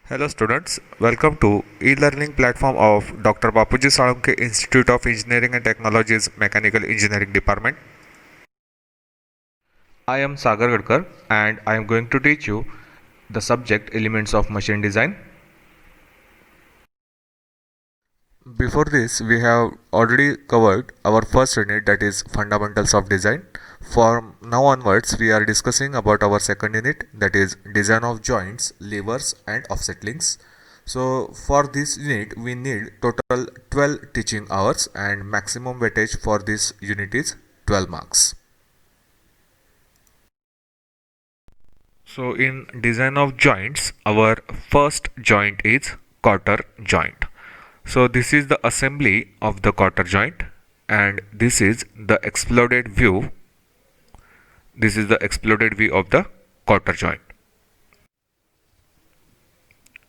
Hello students, welcome to e-learning platform of Dr. Bapuji Salunke Institute of Engineering and Technology's Mechanical Engineering Department. I am Sagar Gadkar and I am going to teach you the subject Elements of Machine Design. Before this, we have already covered our first unit, that is Fundamentals of Design. From now onwards, we are discussing about our second unit, that is Design of Joints, Levers and Offset Links. So for this unit, we need total 12 teaching hours and maximum weightage for this unit is 12 marks. So in design of joints, our first joint is quarter joint. So this is the assembly of the quarter joint and this is the exploded view. This is the exploded view of the quarter joint.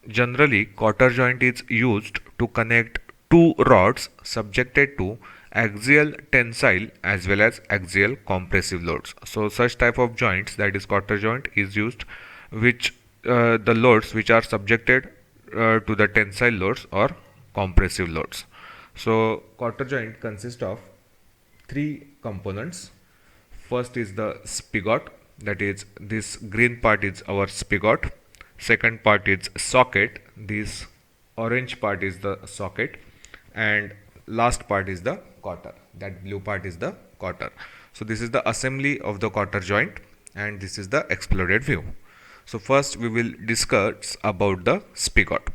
Generally, quarter joint is used to connect two rods subjected to axial tensile as well as axial compressive loads. So such type of joints, that is quarter joint, is used which the loads which are subjected to the tensile loads or compressive loads. So quarter joint consists of three components. First is the spigot, that is this green part is our spigot. Second part is socket, this orange part is the socket, and last part is the quarter, that blue part is the quarter. So this is the assembly of the quarter joint and this is the exploded view. So first we will discuss about the spigot.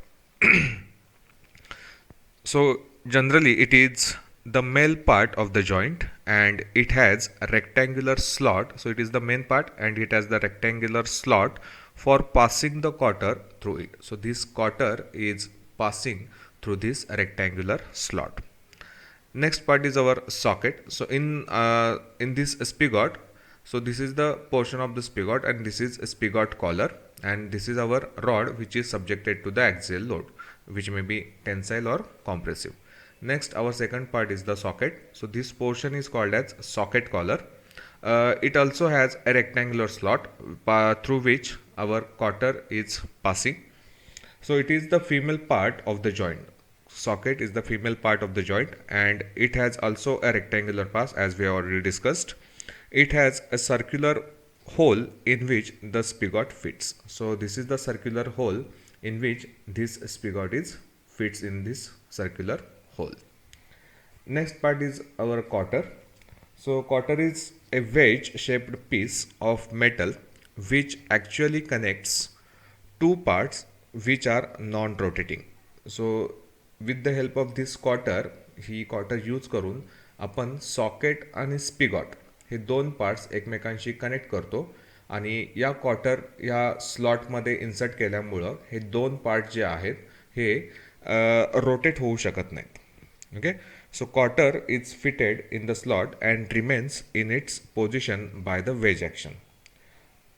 So generally it is the male part of the joint and it has a rectangular slot. So it is the main part and it has the rectangular slot for passing the quarter through it. So this quarter is passing through this rectangular slot. Next part is our socket. So in this spigot, so this is the portion of the spigot and this is a spigot collar and this is our rod which is subjected to the axial load, which may be tensile or compressive. Next, our second part is the socket. So this portion is called as socket collar. It also has a rectangular slot through which our quarter is passing. So it is the female part of the joint. Socket is the female part of the joint and it has also a rectangular pass, as we have already discussed. It has a circular hole in which the spigot fits. So this is the circular hole in which this spigot is fits in this circular hole. Next part is our quarter. So quarter is a wedge shaped piece of metal which actually connects two parts which are non-rotating. So with the help of this quarter, he quarter use करून आपण socket आणि स्पिगॉट हे दोन parts एकमेकांशी connect करतो आणि या quarter या स्लॉटमध्ये insert केल्यामुळं हे दोन पार्ट जे आहेत हे रोटेट होऊ शकत नाहीत. Okay, so quarter is fitted in the slot and remains in its position by the ways action.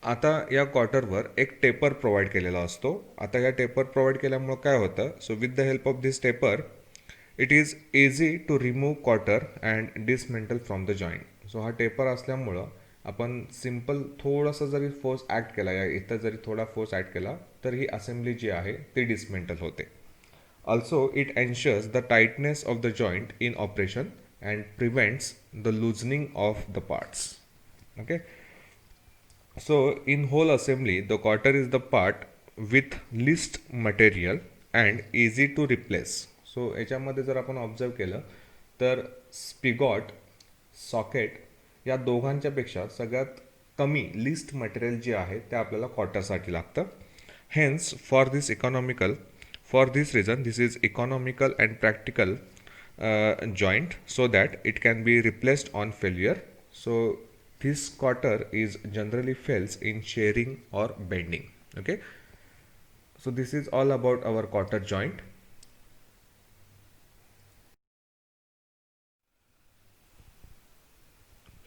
आता या क्वार्टरवर एक टेपर प्रोव्हाइड केलेला असतो. आता या टेपर प्रोव्हाइड केल्यामुळं काय होतं, so with the help of this taper it is easy to remove cotter and dismantle from the joint. So हा टेपर असल्यामुळं आपण सिम्पल थोडासा जरी फोर्स ॲक्ट केला, या इथं जरी थोडा फोर्स ॲक्ट केला तर ही असेंब्ली जी आहे ती डिसमेंटल होते. Also it ensures the tightness of the joint in operation and prevents the loosening of the parts. Okay, so in whole assembly the quarter is the part with least material and easy to replace. So याच्यामध्ये जर आपण observe केलं तर स्पिगॉट, socket या दोघांच्या पेक्षा सगळ्यात कमी लिस्ट मटेरियल जे आहे ते आपल्याला क्वार्टरसाठी लागतं. Hence for this reason this is economical and practical joint so that it can be replaced on failure. So this quarter is generally fails in shearing or bending. Okay, so this is all about our quarter joint.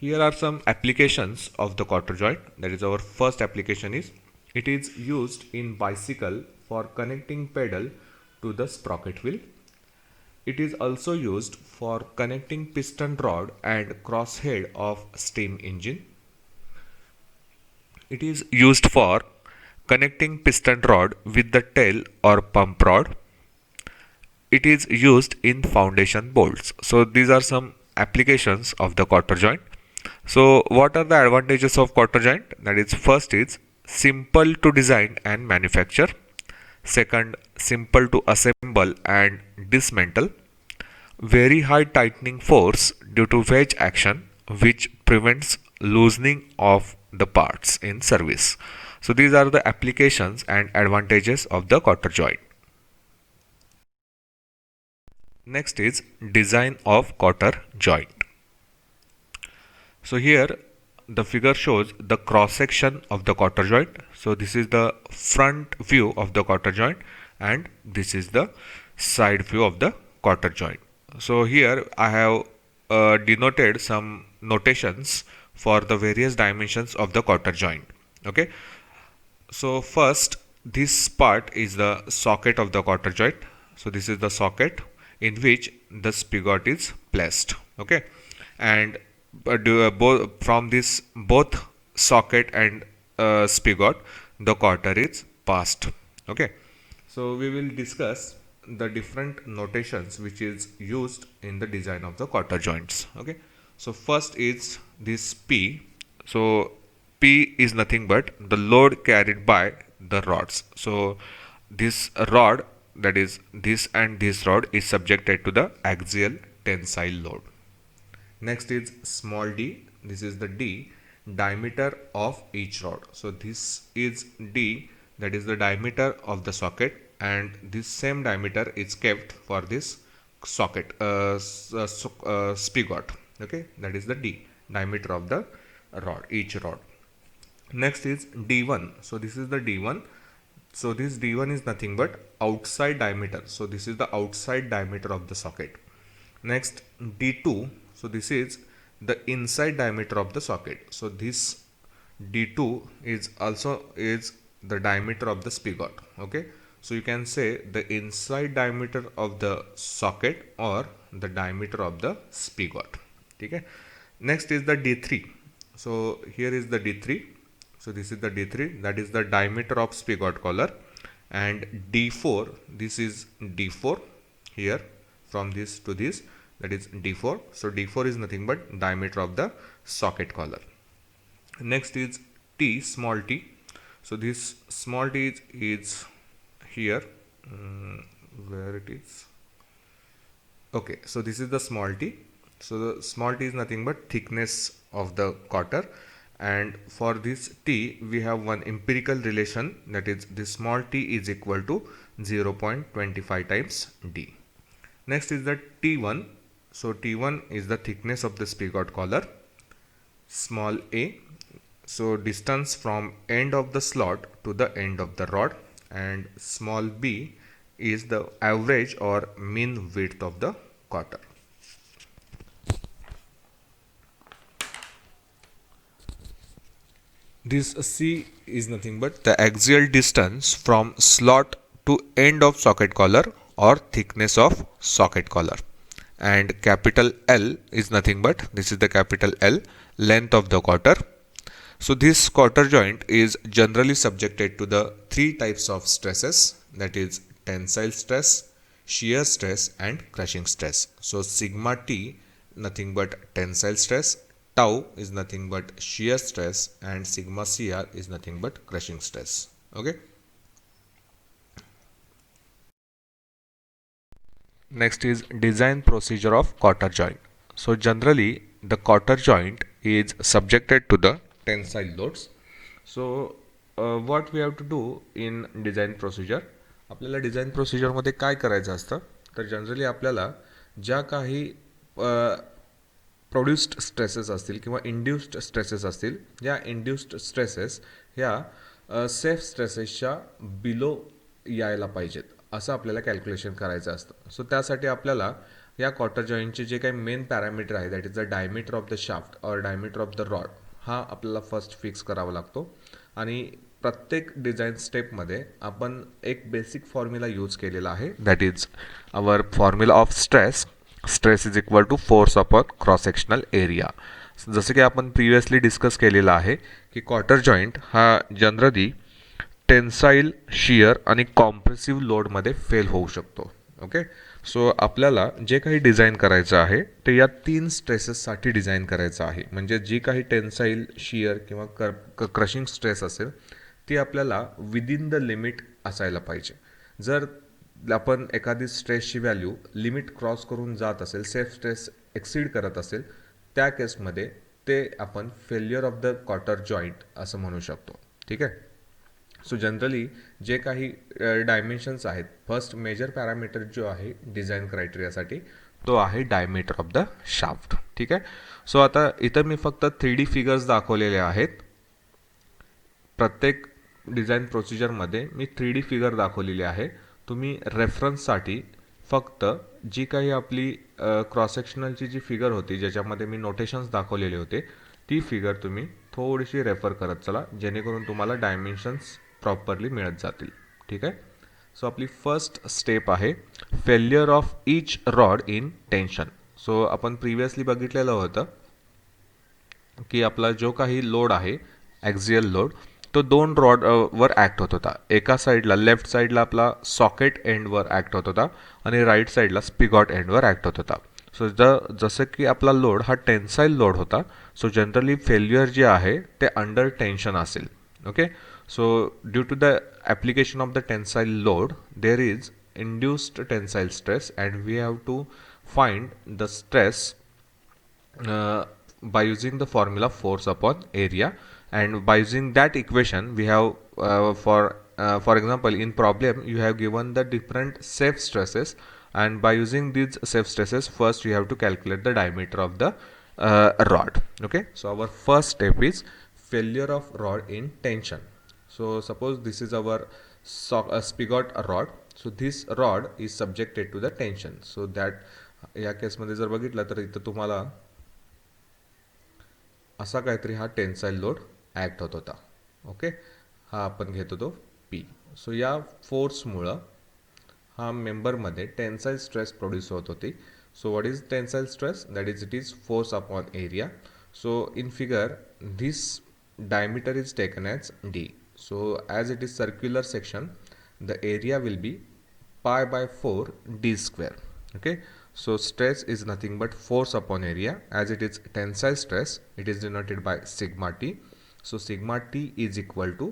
Here are some applications of the quarter joint. That is, our first application is it is used in bicycle for connecting pedal to the sprocket wheel. It is also used for connecting piston rod and crosshead of steam engine. It is used for connecting piston rod with the tail or pump rod. It is used in foundation bolts. So these are some applications of the quarter joint. So what are the advantages of quarter joint? That is, first is simple to design and manufacture. Second, simple to assemble and dismantle. Very high tightening force due to wedge action, which prevents loosening of the parts in service. So these are the applications and advantages of the quarter joint. Next is design of quarter joint. So here the figure shows the cross section of the quarter joint. So this is the front view of the quarter joint and this is the side view of the quarter joint. So here I have denoted some notations for the various dimensions of the quarter joint. Okay. So first, this part is the socket of the quarter joint. So this is the socket in which the spigot is placed. Okay. And from this both socket and spigot, the quarter is passed. Okay. So we will discuss the different notations which is used in the design of the quarter joints. Okay. So first is this P. So P is nothing but the load carried by the rods. So this rod, that is this and this rod, is subjected to the axial tensile load. Next is small d. This is the d, diameter of each rod. So this is d, that is the diameter of the socket, and this same diameter is kept for this socket spigot. Okay, that is the d, diameter of the rod, each rod. Next is d1. So this is the d1. So this d1 is nothing but outside diameter. So this is the outside diameter of the socket. Next d2. So this is the inside diameter of the socket. So this d2 is also is the diameter of the spigot. Okay. So you can say the inside diameter of the socket or the diameter of the spigot. Okay. Next is the d3. So here is the d3. So this is the d3, that is the diameter of spigot collar, and d4, this is d4 here from this to this, that is d4. So d4 is nothing but diameter of the socket collar. Next is t, small t. So this small t is here, where it is. Okay, so this is the small t. So the small t is nothing but thickness of the quarter, and for this t we have one empirical relation, that is this small t is equal to 0.25 times d. Next is the t1. So t1 is the thickness of the spigot collar. Small a, so distance from end of the slot to the end of the rod, and small b is the average or mean width of the quarter. This C is nothing but the axial distance from slot to end of socket collar or thickness of socket collar, and capital L is nothing but, this is the capital L, length of the quarter. So this quarter joint is generally subjected to the three types of stresses, that is tensile stress, shear stress and crushing stress. So sigma T nothing but tensile stress, tau is nothing but shear stress, and sigma CR is nothing but crushing stress. Okay. Next is design procedure of quarter joint. So generally the quarter joint is subjected to the tensile loads. So what we have to do in design procedure, आपल्याला design प्रोसिजरमध्ये काय करायचं असतं तर generally आपल्याला ज्या काही produced stresses असतील किंवा इंड्युस्ड स्ट्रेसेस असतील, या इंड्युस्ड स्ट्रेसेस ह्या सेफ स्ट्रेसेसच्या बिलो यायला पाहिजेत असं आपल्याला कॅल्क्युलेशन करायचं असतं. सो त्यासाठी आपल्याला या क्वार्टर जॉईंटचे जे काही मेन पॅरामीटर आहे, that is the diameter of the shaft और डायमीटर ऑफ द रॉड, हा आपल्याला फर्स्ट फिक्स करावा लागतो. आणि प्रत्येक डिझाईन स्टेपमध्ये आपण एक बेसिक फॉर्म्युला यूज केलेला आहे, that is our formula of stress. Stress is equal to force upon cross sectional area. जसं की आपण प्रिव्हियसली डिस्कस केलेलं आहे की क्वार्टर जॉईंट हा जनरली टेन्साईल, शियर आणि कॉम्प्रेसिव्ह लोडमध्ये फेल होऊ शकतो. ओके, सो आपल्याला जे काही डिझाईन करायचं आहे ते या 3 स्ट्रेसेससाठी डिझाईन करायचं आहे. म्हणजे जी काही टेन्साईल, शियर किंवा क्रशिंग स्ट्रेस असेल ती आपल्याला विदिन द लिमिट असायला पाहिजे. जर आपण एखादी स्ट्रेसची व्हॅल्यू लिमिट क्रॉस करून जात असेल, सेफ स्ट्रेस एक्सीड करत असेल, त्या केसमध्ये ते आपण failure of the quarter joint असं म्हणू शकतो. ठीक आहे. सो जनरली जे काही डायमेन्शन्स आहेत, फर्स्ट मेजर पॅरामीटर जो आहे डिझाईन क्रायटेरियासाठी तो आहे डायमीटर ऑफ द शाफ्ट. ठीक आहे. सो आता इथं मी फक्त 3D फिगर्स दाखवलेले आहेत. प्रत्येक डिझाईन प्रोसिजरमध्ये मी 3D फिगर दाखवलेली आहे. तुम्ही रेफरन्ससाठी फक्त जी काही आपली क्रॉस सेक्शनलची जी फिगर होती ज्याच्यामध्ये मी नोटेशन्स दाखवलेले होते ती फिगर तुम्ही थोडीशी रेफर करत चला, जेणेकरून तुम्हाला डायमेन्शन्स प्रॉपरली मिळत जातील. ठीक आहे. सो आपली फर्स्ट स्टेप आहे failure of each rod in tension. So आपण प्रिव्हियसली बघितलेलं होतं की आपला जो काही लोड आहे ॲक्झियल लोड तो 2 रॉड वर ॲक्ट होत होता. एका साईडला लेफ्ट साईडला आपला सॉकेट एंडवर ॲक्ट होत होता आणि राईट साईडला स्पिगॉट एंडवर ॲक्ट होत होता. सो जसं की आपला लोड हा टेन्साईल लोड होता, सो जनरली फेल्युअर जे आहे ते अंडर टेन्शन असेल. Okay, so due to the application of the tensile load there is induced tensile stress and we have to find the stress by using the formula force upon area, and by using that equation we have for example in problem you have given the different safe stresses, and by using these safe stresses first you have to calculate the diameter of the rod. Okay, so our first step is failure of rod in tension. So suppose this is our spigot rod. So this rod is subjected to the tension. So that या केसमध्ये जर बघितलं तर इथं तुम्हाला असा काहीतरी हा टेन्साईल लोड ॲक्ट होत होता. ओके, हा आपण घेत होतो पी. सो या फोर्समुळं हा मेंबरमध्ये टेन्साईल स्ट्रेस प्रोड्यूस होत होती. सो what is tensile stress? That is it is force upon area. So in figure this diameter is taken as d. So as it is circular section, the area will be pi by 4 d square. Okay, so stress is nothing but force upon area. As it is tensile stress, it is denoted by sigma t. So sigma t is equal to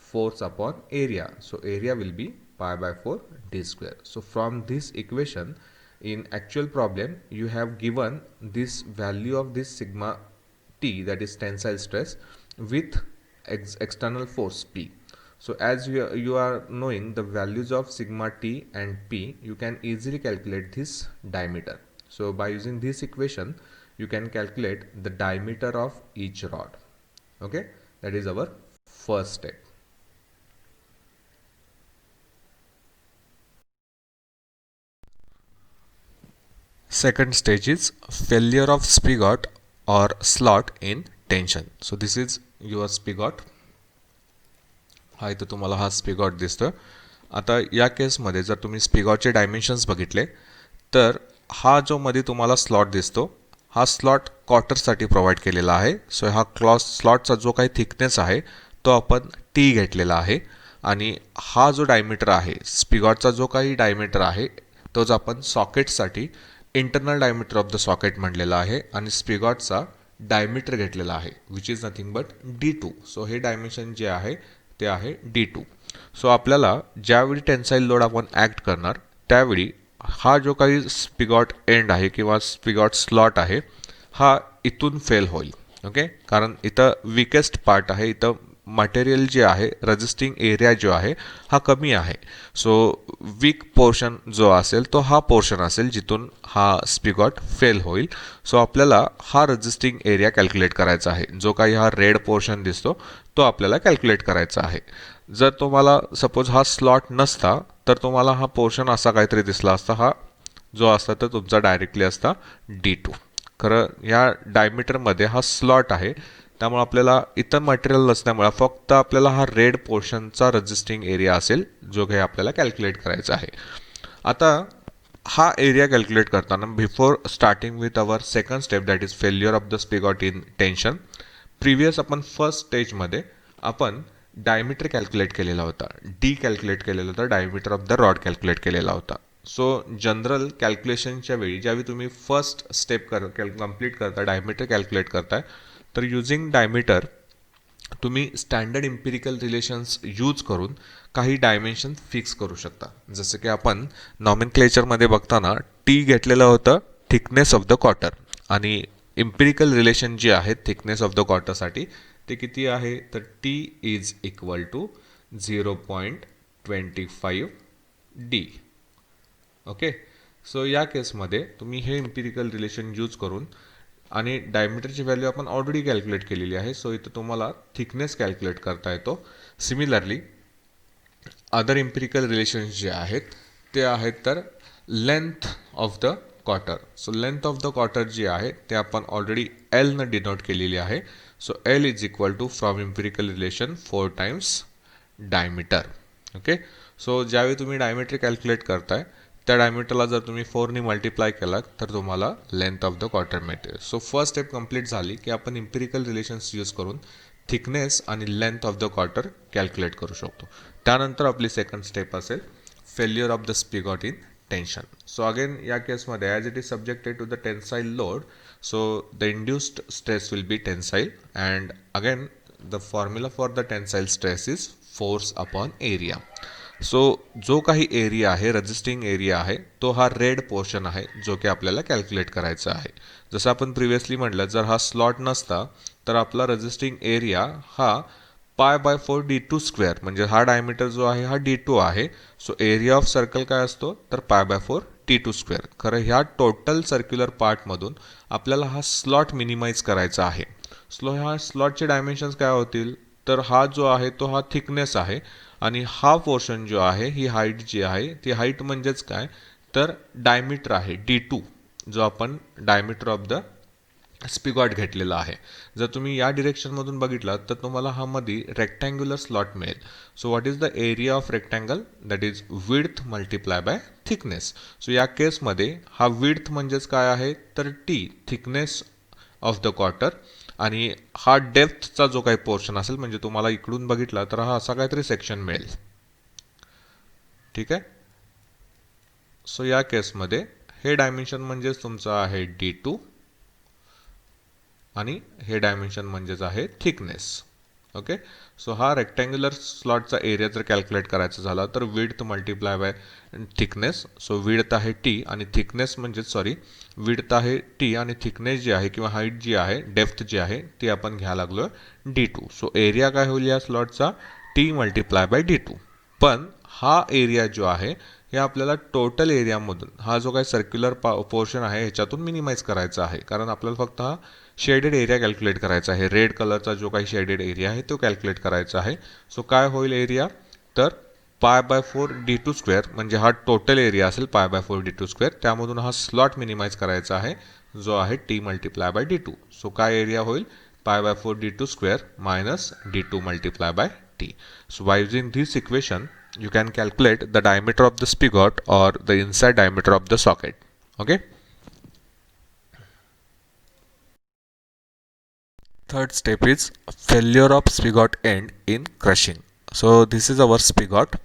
force upon area. So area will be pi by 4 d square. So from this equation, in actual problem you have given this value of this sigma t, that is tensile stress, with external force P. So as you are knowing the values of sigma t and P, you can easily calculate this diameter. So by using this equation you can calculate the diameter of each rod. Okay, that is our first step. Second stage is failure of spigot or slot in tension. So this is your spigot. हा इथं तुम्हाला हा स्पिगॉट दिसतो. आता या केसमध्ये जर तुम्ही स्पिगॉटचे डायमेन्शन्स बघितले तर हा जो मध्ये तुम्हाला स्लॉट दिसतो हा स्लॉट क्वार्टरसाठी प्रोव्हाइड केलेला आहे. सो हा स्लॉटचा जो काही थिकनेस आहे तो आपण टी घेतलेला आहे, आणि हा जो डायमीटर आहे स्पिगॉटचा जो काही डायमीटर आहे तोच आपण सॉकेटसाठी internal diameter of the socket म्हणलेला आहे, आणि स्पिगॉटचा डायमीटर घेतलेला आहे which is nothing but D2. So हे डायमेन्शन जे आहे ते आहे D2. सो आपल्याला ज्यावेळी टेन्साईल लोड आपण ॲक्ट करणार त्यावेळी हा जो काही स्पिगॉट एंड आहे किंवा स्पिगॉट स्लॉट आहे हा इथून फेल होईल. ओके, कारण इथं विकेस्ट पार्ट आहे, इथं मटेरियल जे आहे रेजिस्टिंग एरिया जो आहे हा कमी आहे. सो वीक पोर्शन जो असेल तो हा पोर्शन असेल जिथून हा स्पिगॉट फेल होईल. सो आपल्याला हा रेजिस्टिंग एरिया कॅल्क्युलेट करायचा आहे. जो काही हा रेड पोर्शन दिसतो तो आपल्याला कॅल्क्युलेट करायचा आहे. जर तुम्हाला सपोज हा स्लॉट नसता तर तुम्हाला हा पोर्शन असा काहीतरी दिसला असता, हा जो असता तर तुमचा डायरेक्टली असता D2. खरं या डायमीटरमध्ये हा स्लॉट आहे त्यामुळे आपल्याला इथं मटेरियल नसल्यामुळे फक्त आपल्याला हा रेड पोर्शनचा रेजिस्टिंग एरिया असेल जो काही आपल्याला कॅल्क्युलेट करायचा आहे. आता हा एरिया कॅल्क्युलेट करताना before starting with our second step that is failure of the spigot in tension, previous आपण फर्स्ट स्टेजमध्ये आपण डायमीटर कॅल्क्युलेट केलेला होता, डी कॅल्क्युलेट केलेला होता, diameter of the rod calculate केलेला होता. सो जनरल कॅल्क्युलेशनच्या वेळी ज्यावेळी तुम्ही फर्स्ट स्टेप कंप्लीट करता, डायमीटर कॅल्क्युलेट करताय, तर युझिंग डायमीटर तुम्ही स्टँडर्ड इम्पिरिकल रिलेशन्स यूज करून काही डायमेन्शन फिक्स करू शकता. जसं की आपण नॉमेनक्लेचरमध्ये बघताना टी घेतलेलं होतं थिकनेस ऑफ द क्वार्टर, आणि इम्पिरिकल रिलेशन जे आहे थिकनेस ऑफ द क्वार्टरसाठी ते किती आहे, तर T is equal to 0.25 D. Okay, so या केसमध्ये तुम्ही हे इम्पिरिकल रिलेशन यूज करून, आणि डायमीटरची व्हॅल्यू आपण ऑलरेडी कॅल्क्युलेट केलेली आहे, सो इथं तुम्हाला थिकनेस कॅल्क्युलेट करता येतो. सिमिलरली अदर इम्पिरिकल रिलेशन्स जे आहेत ते आहेत तर length of the cotter. So length of the quarter जी आहे ते आपण ऑलरेडी एलनं डिनोट केलेली आहे. So L is equal to from empirical relation 4 times diameter. Okay, so ज्यावेळी तुम्ही डायमीटर कॅल्क्युलेट करताय त्या डायमीटरला जर तुम्ही 4ने मल्टिप्लाय केलात तर तुम्हाला लेंथ ऑफ द क्वार्टर मिळते. सो फर्स्ट स्टेप कंप्लीट झाली की आपण इम्पिरिकल रिलेशन्स यूज करून थिकनेस आणि length of the cotter calculate करू शकतो. त्यानंतर आपली सेकंड स्टेप असेल failure of the spigot in tension. So again या केसमध्ये as it is subjected to the tensile load, so the induced stress will be tensile, and again the formula for the tensile stress is force upon area. So जो काही area आहे, resisting area आहे, तो हा red portion आहे जो की आपल्याला कॅल्क्युलेट करायचा आहे. जसं आपण प्रिव्हियसली म्हटलं, जर हा स्लॉट नसता तर आपला रेजिस्टिंग एरिया हा π/4 d2 स्क्वेअर, म्हणजे हा डायमीटर जो आहे हा d2 आहे. सो एरिया ऑफ सर्कल काय असतो तर π/4 d2 स्क्वेअर. खरं ह्या टोटल सर्क्युलर पार्टमधून आपल्याला हा स्लॉट मिनिमाइज करायचा आहे. ह्या स्लॉटचे डायमेन्शन्स काय होतील, तर हा जो आहे तो हा थिकनेस आहे, आणि हा पोर्शन जो आहे ही हाईट जी आहे ती हाईट म्हणजेच काय तर डायमीटर आहे d2, जो आपण डायमीटर ऑफ द स्पिगॉट घेतलेला आहे. जर तुम्ही या डिरेक्शनमधून बघितलात तर तुम्हाला हा मध्ये रेक्टँग्युलर स्लॉट मिळेल. So what is the area of rectangle, that is width multiply by thickness. So या केसमध्ये हा विड्थ म्हणजेच काय आहे तर T, thickness of the cotter, आणि हा डेप्थचा जो काही पोर्शन असेल, म्हणजे तुम्हाला इकडून बघितला तर हा असा काहीतरी सेक्शन मिळेल. ठीक आहे, सो या केसमध्ये हे डायमेन्शन म्हणजेच तुमचं आहे d2, आणि हे डायमेन्शन म्हणजेच आहे थिकनेस. ओके, सो हा रेक्टँग्युलर स्लॉटचा एरिया जर कॅल्क्युलेट करायचा झाला तर width multiply by thickness. So width आहे टी आणि थिकनेस म्हणजेच विड्थ आहे टी आणि थिकनेस जी आहे किंवा हाईट जी आहे, डेप्थ जी आहे ती आपण घ्यायला लागलो d2. सो एरिया काय होईल या स्लॉटचा टी मल्टिप्लाय बाय d2. पण हा एरिया जो आहे हे आपल्याला टोटल एरियामधून, हा जो काही सर्क्युलर पोर्शन आहे ह्याच्यातून मिनिमाइज करायचा आहे, कारण आपल्याला फक्त हा शेडेड एरिया कॅल्क्युलेट करायचा आहे. रेड कलरचा जो काही शेडेड एरिया आहे तो कॅल्क्युलेट करायचा आहे. सो काय होईल एरिया तर π/4 d2 स्क्वेअर, म्हणजे हा टोटल एरिया असेल π/4 d2 स्क्वेअर, त्यामधून हा स्लॉट मिनिमाइज करायचा आहे जो आहे टी मल्टिप्लाय बाय d2. सो काय एरिया होईल π/4 d2 square minus d2 multiply by t. So by using this equation you can calculate the diameter of the spigot or the inside diameter of the socket. Okay, third step is failure of spigot end in crushing. So this is our spigot.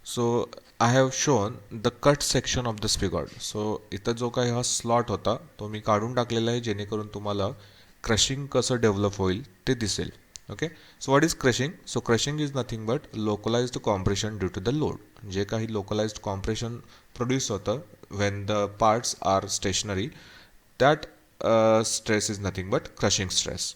So I have shown the cut section of the spigot. So इथं जो काही हा slot होता तो मी काढून टाकलेला आहे जेणेकरून तुम्हाला क्रशिंग कसं डेव्हलप होईल ते दिसेल. Okay, so what is crushing? So crushing is nothing but localized compression due to the load. जे काही लोकलाइज्ड कॉम्प्रेशन प्रोड्यूस होतं when the parts are stationary, that stress is nothing but crushing stress.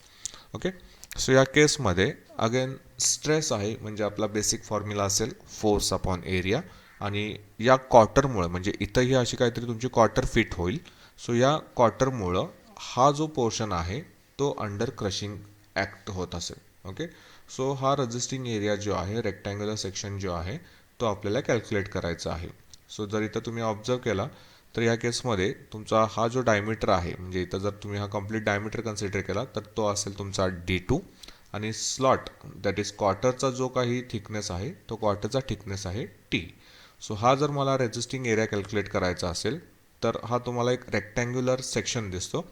Okay, so या केसमध्ये again stress आहे म्हणजे आपला basic formula असेल force upon area, आणि या क्वार्टरमुळं, म्हणजे इथंही अशी काहीतरी तुमची क्वार्टर फिट होईल. सो या क्वार्टरमुळं हा जो पोर्शन आहे तो अंडर क्रशिंग ॲक्ट होत असेल. ओके, सो हा रेजिस्टिंग एरिया जो आहे, रेक्टँग्युलर सेक्शन जो आहे तो आपल्याला कॅल्क्युलेट करायचा आहे. सो जर इथं तुम्ही ऑब्झर्व केला तर या केसमध्ये तुमचा हा जो डायमीटर आहे, म्हणजे इथं जर तुम्ही हा कंप्लीट डायमीटर कन्सिडर केला तर तो असेल तुमचा d2, आणि स्लॉट दॅट इज क्वार्टरचा जो काही थिकनेस आहे तो क्वार्टरचा थिकनेस आहे t. सो हा जर मला रेजिस्टिंग एरिया कॅल्क्युलेट करायचा असेल तर हा तुम्हाला एक रेक्टँग्युलर सेक्शन दिसतो.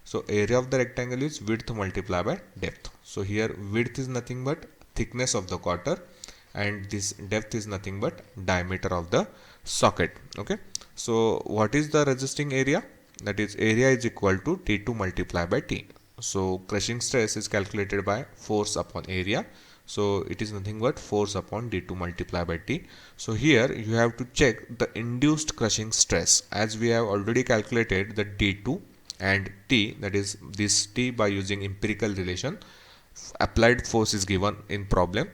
So area of the rectangle is width multiplied by depth. So here width is nothing but thickness of the quarter, and this depth is nothing but diameter of the socket. Okay, so what is the resisting area? That is, area is equal to T2 multiplied by T. So crushing stress is calculated by force upon area. So it is nothing but force upon D2 multiplied by T. So here you have to check the induced crushing stress, as we have already calculated the D2 and T, that is this T by using empirical relation. Applied force is given in problem.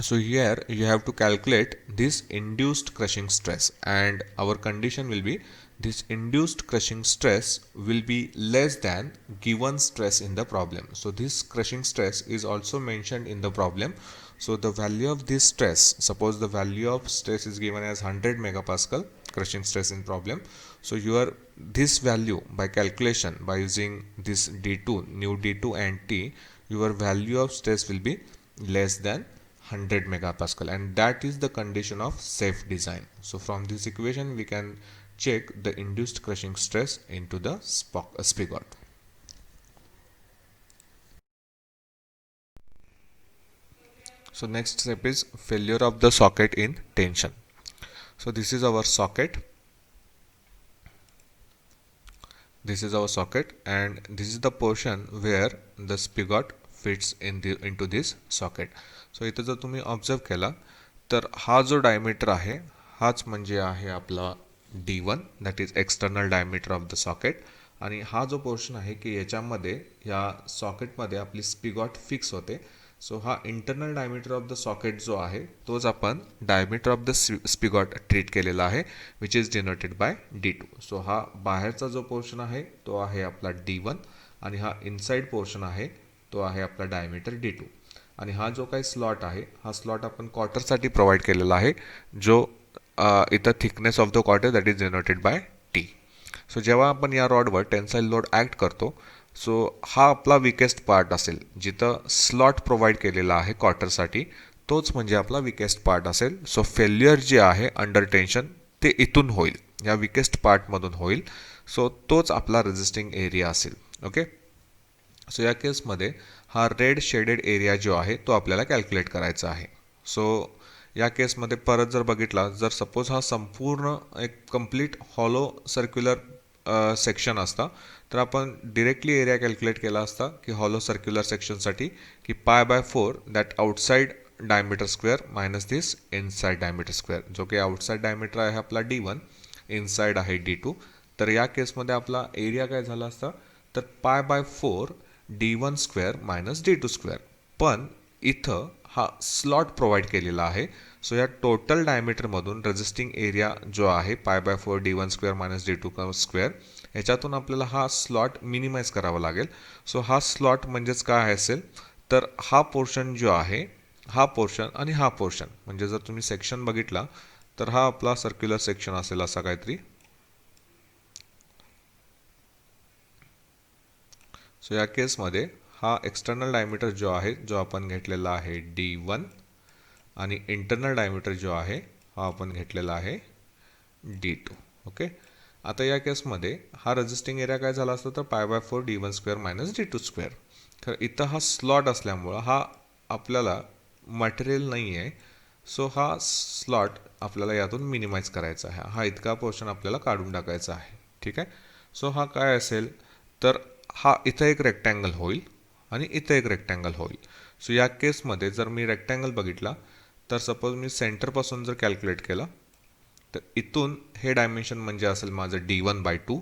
So here you have to calculate this induced crushing stress, and our condition will be this induced crushing stress will be less than given stress in the problem. So this crushing stress is also mentioned in the problem. So the value of this stress, suppose the value of stress is given as 100 megapascal crushing stress in problem. So your this value by calculation by using this D2, new D2 and T, your value of stress will be less than 100 megapascal, and that is the condition of safe design. So from this equation we can check the induced crushing stress into the spigot. So next step is failure of the socket in tension. So this is our socket. This is our socket, and this is the portion where the spigot fits into this socket. So इथे जर तुम्ही observe केला तर हा जो diameter आहे हाच म्हणजे आहे आपला D1, that is external diameter of the socket, आणि हा जो पोर्शन आहे की याच्यामध्ये या सॉकेटमध्ये आपली स्पिगॉट फिक्स होते. सो हा internal diameter of the socket जो आहे तोच आपण डायमीटर ऑफ द स्पिगॉट ट्रीट केलेला आहे, which is denoted by D2. सो हा बाहेरचा जो पोर्शन आहे तो आहे आपला D1, आणि हा इनसाइड पोर्शन आहे तो आहे आपला डायमीटर D2. आणि हा जो काही स्लॉट आहे हा स्लॉट आपण क्वार्टरसाठी प्रोव्हाइड केलेला आहे, जो इथं thickness of the quarter that is denoted by T. सो जेव्हा आपण या रॉडवर टेन्साईल लोड ॲक्ट करतो, सो हा आपला विकेस्ट पार्ट असेल, जिथं स्लॉट प्रोव्हाइड केलेला आहे क्वार्टरसाठी तोच म्हणजे आपला विकेस्ट पार्ट असेल. सो फेल्युअर जे आहे अंडर टेन्शन ते इथून होईल, या विकेस्ट पार्टमधून होईल. सो तोच आपला रेझिस्टिंग एरिया असेल. ओके, सो या केसमध्ये हा रेड शेडेड एरिया जो आहे तो आपल्याला कॅल्क्युलेट करायचा आहे. सो या केसमध्ये परत जर बघितला, जर सपोज हा संपूर्ण एक कंप्लीट हॉलो सर्क्युलर सेक्शन असता तर आपण डिरेक्टली एरिया कॅल्क्युलेट केला असता की हॉलो सर्क्युलर सेक्शनसाठी की π/4 that outside diameter square minus this inside diameter square, जो की आउटसाइड डायमीटर आहे आपला D1, इनसाइड आहे D2. तर या केसमध्ये आपला एरिया काय झाला असता तर π/4 D1 square minus D2 square. पण इथं हा स्लॉट प्रोव्हाइड केलेला आहे. सो या टोटल डायमीटरमधून रेझिस्टिंग एरिया जो आहे π/4 D1 square minus D2 square, याच्यातून आपल्याला हा स्लॉट मिनिमाइज करावा लागेल. सो हा स्लॉट म्हणजेच काय असेल तर हा पोर्शन जो आहे, हा पोर्शन आणि हा पोर्शन, म्हणजे जर तुम्ही सेक्शन बघितला तर हा आपला सर्क्युलर सेक्शन असेल असा काहीतरी. सो या केसमध्ये हा एक्सटर्नल डायमीटर जो आहे जो आपण घेतलेला आहे D1, आणि इंटरनल डायमीटर जो आहे हा आपण घेतलेला आहे D2. ओके, आता या केसमध्ये हा रेझिस्टिंग एरिया काय झाला असतो तर π/4 D1 square minus D2 square. तर इथं हा स्लॉट असल्यामुळं हा आपल्याला मटेरियल नाही आहे. सो हा स्लॉट आपल्याला यातून मिनिमाइज करायचा आहे, हा इतका पोर्शन आपल्याला काढून टाकायचा आहे. ठीक आहे, सो हा काय असेल तर हा इथं एक रेक्टँगल होईल आणि इथं एक रेक्टँगल होईल. सो या केसमध्ये जर मी रेक्टँगल बघितला तर सपोज मी सेंटरपासून जर कॅल्क्युलेट केला तर इथून हे डायमेन्शन म्हणजे असेल माझं D1/2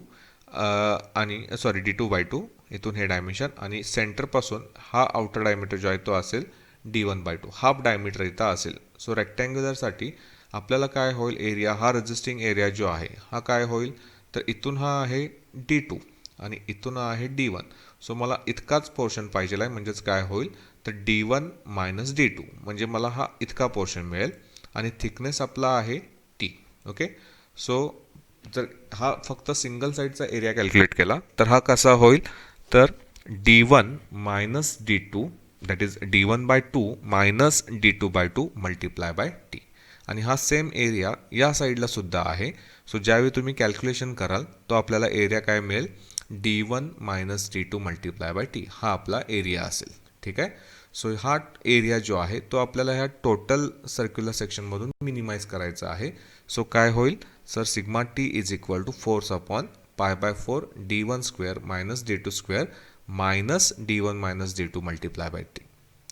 आणि सॉरी D2/2, इथून हे डायमेन्शन, आणि सेंटरपासून हा आउटर डायमीटर जो आहे तो असेल D1/2, हाफ डायमीटर इथं असेल. सो रेक्टँग्युलरसाठी आपल्याला काय होईल, एरिया हा रेझिस्टिंग एरिया जो आहे हा काय होईल तर इथून हा आहे D2 आणि इथून आहे D1. सो मला इतकाच पोर्शन पाहिजे आहे, म्हणजेच काय होईल तर D1 मायनस D2, म्हणजे मला हा इतका पोर्शन मिळेल, आणि थिकनेस आपला आहे T. ओके, सो जर हा फक्त सिंगल साईडचा एरिया कॅल्क्युलेट केला तर हा कसा होईल तर D1 minus D2 that is D1/2 minus D2/2 multiply by T. आणि हा सेम एरिया या साईडला सुद्धा आहे. सो ज्यावेळी तुम्ही कॅल्क्युलेशन कराल तो आपल्याला एरिया काय मिळेल D1 minus D2 multiply by T हा आपला एरिया असेल. ठीक आहे. सो हा एरिया जो आहे तो आपल्याला ह्या टोटल सर्क्युलर सेक्शनमधून मिनिमाइज करायचा आहे. सो काय होईल sir, sigma T is equal to force upon pi by 4 D1 square minus D2 square minus D1 minus D2 multiplied by T.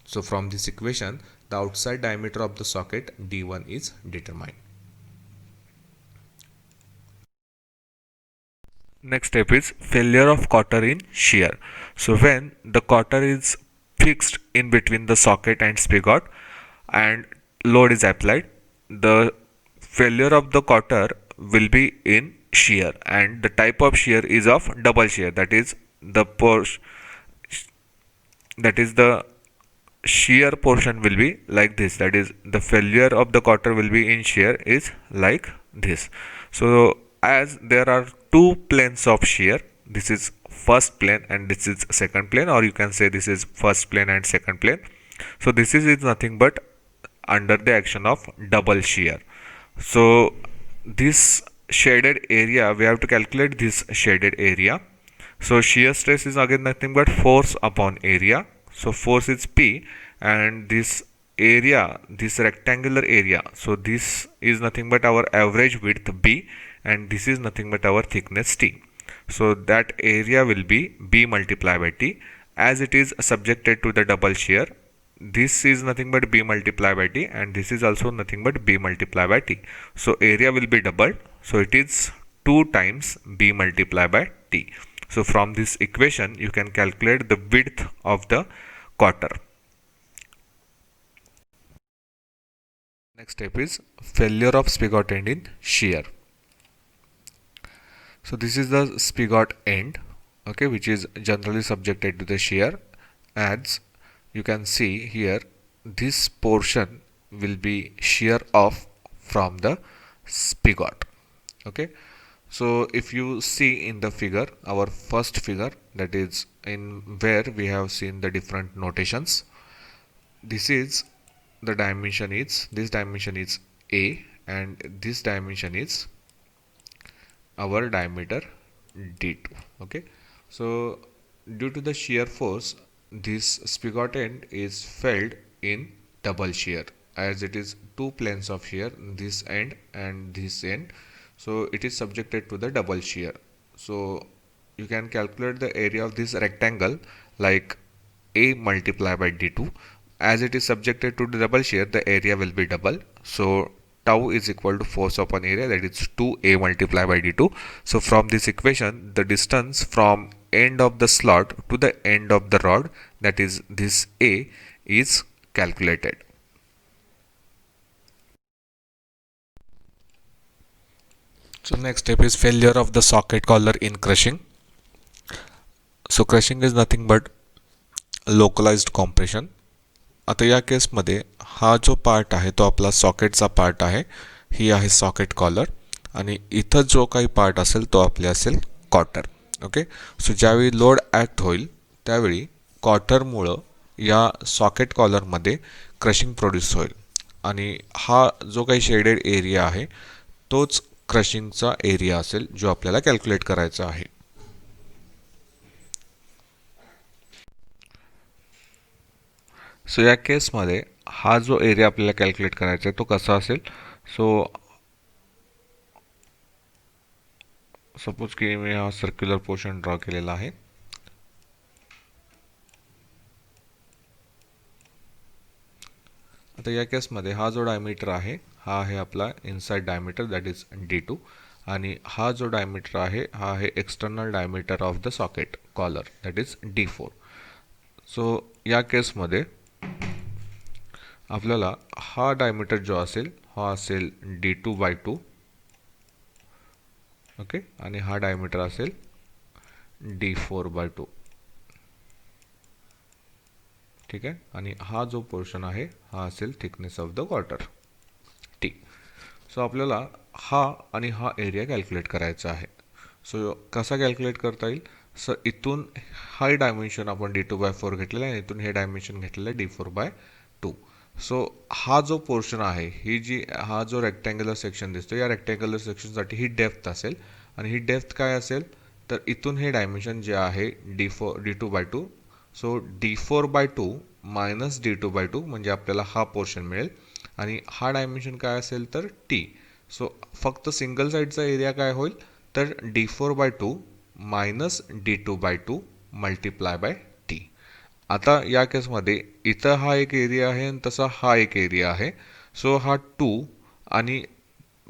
So from this equation, the outside diameter of the socket D1 is determined. Next step is failure of cotter in shear. So when the cotter is fixed in between the socket and spigot and load is applied, the failure of the cotter will be in shear, and the type of shear is of double shear, that is the shear portion will be like this, that is the failure of the cotter will be in shear is like this. So as there are two planes of shear, this is first plane and this is second plane, or you can say this is first plane and second plane. So this is nothing but under the action of double shear. So this shaded area, we have to calculate this shaded area. So shear stress is again nothing but force upon area. So force is P, and this area, this rectangular area, so this is nothing but our average width B, and this is nothing but our thickness T. So that area will be B multiplied by T. As it is subjected to the double shear, this is nothing but B multiplied by T, and this is also nothing but B multiplied by T. So area will be doubled, so it is 2 times B multiplied by T. So from this equation you can calculate the width of the cotter. Next step is failure of spigot end in shear. So this is the spigot end, okay, which is generally subjected to the shear. As you can see here, this portion will be shear off from the spigot. Okay, so if you see in the figure, our first figure, that is in where we have seen the different notations, this is the dimension is, this dimension is A, and this dimension is our diameter D2. Okay, so due to the shear force, this spigot end is felt in double shear, as it is two planes of shear, this end and this end. So it is subjected to the double shear. So you can calculate the area of this rectangle like A multiplied by D2. As it is subjected to the double shear, the area will be double. So tau is equal to force upon area, that is 2A multiplied by D2. So from this equation, the distance from end of the slot to the end of the rod, that is this A, is calculated. So next step is failure of the socket collar in crushing. So crushing is nothing but localized compression. आता या केसमध्ये हा जो part आहे तो आपला सॉकेटचा part आहे, ही आहे सॉकेट कॉलर, आणि इथं जो काही पार्ट असेल तो आपले असेल कॉटर. ओके, सो ज्यावेळी लोड ॲक्ट होईल त्यावेळी कॉटरमुळं या सॉकेट कॉलरमध्ये क्रशिंग प्रोड्यूस होईल, आणि हा जो काही शेडेड एरिया आहे तोच क्रशिंगचा एरिया असेल जो आपल्याला कॅल्क्युलेट करायचा आहे. सो या केसमध्ये हा जो एरिया आपल्याला कॅल्क्युलेट करायचा आहे तो कसा असेल. सो सपोज की मी हा सर्क्युलर पोर्शन ड्रॉ केलेला आहे. आता या केसमध्ये हा जो डायमीटर आहे हा आहे आपला inside diameter, that is D2, आणि हा जो डायमीटर आहे हा आहे external diameter of the socket collar, that is D4. So या केसमध्ये आपल्याला हा डायमीटर जो असेल हा असेल D2/2, ओके, आणि हा डायमीटर असेल D4/2. ठीक आहे, आणि हा जो पोर्शन आहे हा असेल thickness of the cotter T. So आपल्याला हा आणि हा एरिया कॅल्क्युलेट करायचा आहे. सो कसा कॅल्क्युलेट करता येईल. सो इथून हा डायमेन्शन आपण D2/4 घेतलेला आहे, इथून हे डायमेन्शन घेतलेलं आहे D4/2. सो हा जो पोर्शन आहे, हा जो रेक्टँग्युलर सेक्शन दिसतो, या रेक्टँग्युलर सेक्शनसाठी ही डेप्थ असेल, आणि ही डेप्थ काय असेल तर इथून हे डायमेन्शन जे आहे D2/2, सो D4/2 मायनस D2/2 म्हणजे आपल्याला हा पोर्शन मिळेल आणि हा डायमेन्शन काय असेल तर T. सो फक्त सिंगल साईडचा एरिया काय होईल तर D4/2 minus D2/2 multiply by T. आता या केसमध्ये इथं हा एक एरिया आहे आणि तसा हा एक एरिया आहे. सो हा 2 आणि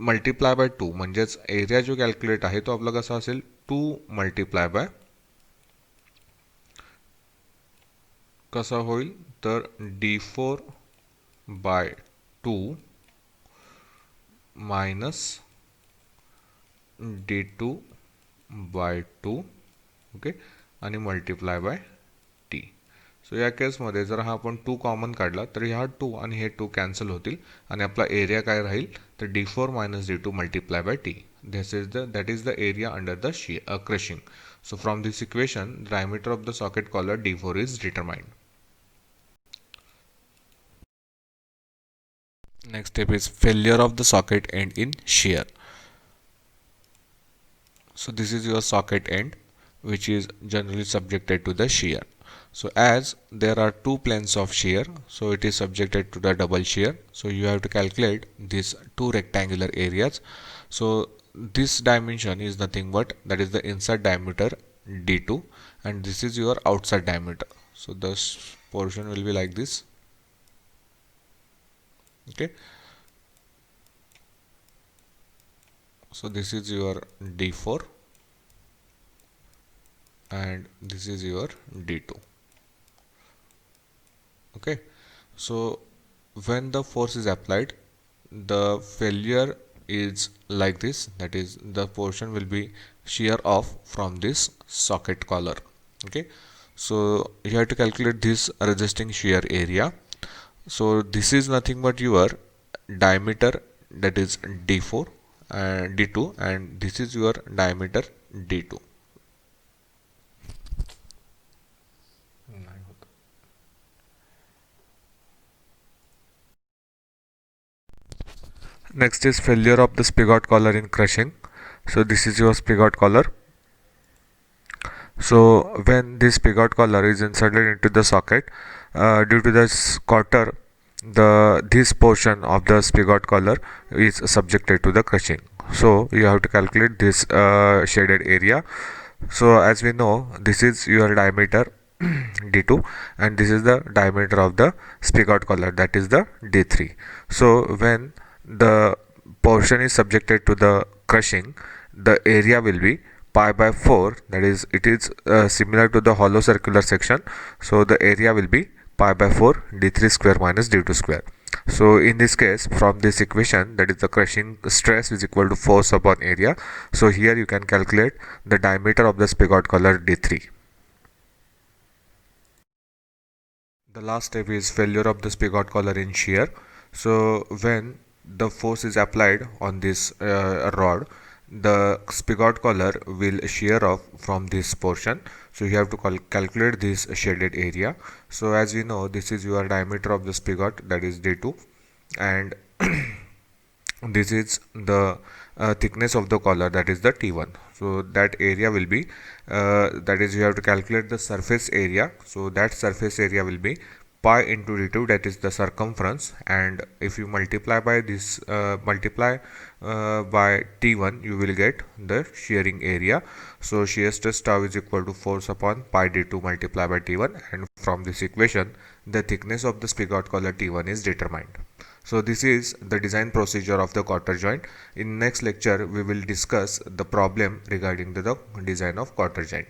मल्टिप्लाय बाय 2 म्हणजेच एरिया जो कॅल्क्युलेट आहे तो आपला कसा असेल 2 मल्टिप्लाय बाय कसा होईल तर D4/2 मायनस D2/2 ओके आणि मल्टिप्लाय बाय T. सो या केसमध्ये जर हा आपण 2 कॉमन काढला तर ह्या 2 आणि हे 2 कॅन्सल होतील आणि आपला एरिया काय राहील तर D4 minus D2 multiply by T. That is the area under the crushing. So from this equation, the diameter of the socket collar D4 is determined. Next step is failure of the socket end in shear. So this is your socket end which is generally subjected to the shear. So as there are two planes of shear, so it is subjected to the double shear. So you have to calculate these two rectangular areas. So this dimension is nothing but that is the inside diameter D2 and this is your outside diameter. So this portion will be like this. Okay. So this is your D4 and this is your D2. Okay, so when the force is applied, the failure is like this, that is the portion will be shear off from this socket collar. Okay, so you have to calculate this resisting shear area. So this is nothing but your diameter, that is D4 and D2, and this is your diameter D2. Next is failure of the spigot collar in crushing. So this is your spigot collar. So when this spigot collar is inserted into the socket, due to this quarter, this portion of the spigot collar is subjected to the crushing. So you have to calculate this shaded area. So as we know, this is your diameter D2 and this is the diameter of the spigot collar, that is the D3. So when the portion is subjected to the crushing, the area will be pi by 4, that is it is similar to the hollow circular section. So the area will be pi by 4 D3 square minus D2 square. So in this case, from this equation, that is the crushing stress is equal to force upon area. So here you can calculate the diameter of the spigot collar D3. The last step is failure of the spigot collar in shear. So when the force is applied on this rod, the spigot collar will shear off from this portion. So you have to calculate this shaded area. So as we know, this is your diameter of the spigot, that is D2, and this is the thickness of the collar, that is the T1. So that area will be that is you have to calculate the surface area. So that surface area will be pi into D2, that is the circumference, and if you multiply by this by T1, you will get the shearing area. So shear stress tau is equal to force upon pi D2 multiplied by T1, and from this equation the thickness of the spigot collar T1 is determined. So this is the design procedure of the quarter joint. In next lecture we will discuss the problem regarding the design of quarter joint.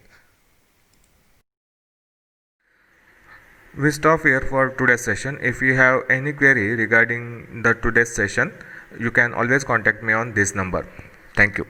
We stop here for today's session. If you have any query regarding the today's session, you can always contact me on this number. Thank you.